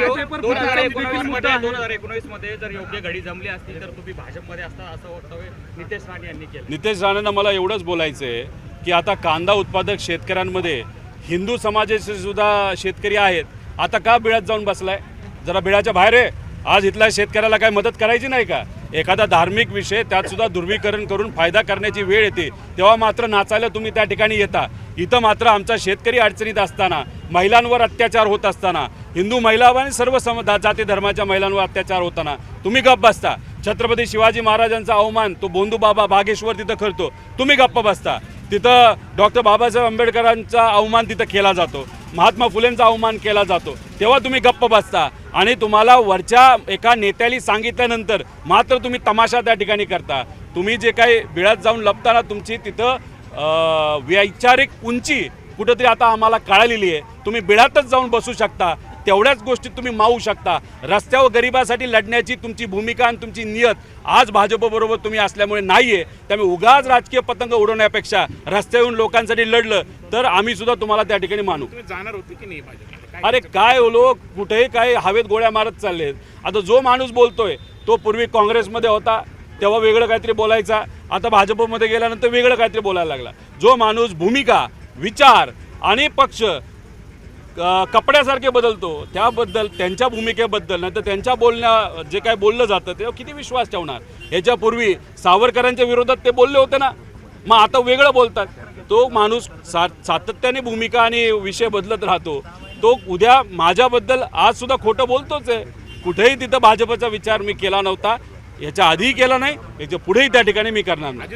2019 मध्ये जर योग्य घडी जमली असती तर तुम्ही भाजपमध्ये असता असं वक्तव्य नितेश राणे यांनी केलं. नितेश राणेंना मला एवढंच बोलायचं आहे की आता कांदा उत्पादक शेतकऱ्यांमध्ये हिंदू समाजाचे सुद्धा शेतकरी आहेत. आता का बिळात जाऊन बसलाय? जरा बिळाच्या बाहेर आहे. आज इथल्या शेतकऱ्याला काय मदत करायची नाही का? एखादा धार्मिक विषय त्यात सुद्धा ध्रुवीकरण करून फायदा करण्याची वेळ येते तेव्हा मात्र नाचायला तुम्ही त्या ठिकाणी येता. इथं मात्र आमचा शेतकरी अडचणीत असताना, महिलांवर अत्याचार होत असताना, हिंदू महिला आणि सर्व जाती धर्माच्या महिलांवर अत्याचार होताना तुम्ही गप्प बसता. छत्रपती शिवाजी महाराजांचा अवमान तो बोंधू बाबा बागेश्वर तिथं करतो, तुम्ही गप्प बसता. तिथं डॉक्टर बाबासाहेब आंबेडकरांचा अवमान तिथं केला जातो, महात्मा फुलेंचा अवमान केला जातो, तेव्हा तुम्ही गप्प बसता. आणि तुम्हाला वरच्या एका नेत्याने सांगितल्यानंतर मात्र तुम्ही तमाशा त्या ठिकाणी करता. तुम्ही जे काही बिळात जाऊन लपताना तुमची तिथं वैचारिक उंची कुठंतरी आता आम्हाला कळालेली आहे. तुम्ही बिळातच जाऊन बसू शकता, तेवढ्याच गोष्टीत तुम्ही मावू शकता. रस्त्यावर गरिबासाठी लढण्याची तुमची भूमिका आणि तुमची नियत आज भाजपबरोबर तुम्ही असल्यामुळे नाही आहे. त्यामुळे उगाच राजकीय पतंग उडवण्यापेक्षा रस्त्यावरून लोकांसाठी लढलं तर आम्ही सुद्धा तुम्हाला त्या ठिकाणी मानू. जाणार होते की नाही भाजप? अरे काय लोक कुठेही काय हवेत गोळ्या मारत चाललेत. आता जो माणूस बोलतोय तो पूर्वी काँग्रेसमध्ये होता तेव्हा वेगळं काहीतरी बोलायचा, आता भाजपमध्ये गेल्यानंतर वेगळं काहीतरी बोलायला लागला. जो माणूस भूमिका, विचार आणि पक्ष कपड्यासारखे बदलतो त्याबद्दल, त्यांच्या भूमिकेबद्दल नाही तर त्यांच्या जे काय बोललं जातं तेव्हा किती विश्वास ठेवणार? ह्याच्यापूर्वी सावरकरांच्या विरोधात ते बोलले होते ना, मग आता वेगळं बोलतात. तो माणूस सातत्याने भूमिका आणि विषय बदलत राहतो. तो उद्या माझ्याबद्दल आज सुद्धा खोटं बोलतोच आहे. कुठेही तिथं भाजपचा विचार मी केला नव्हता, याच्या आधीही केला नाही, याच्या पुढेही त्या ठिकाणी मी करणार नाही.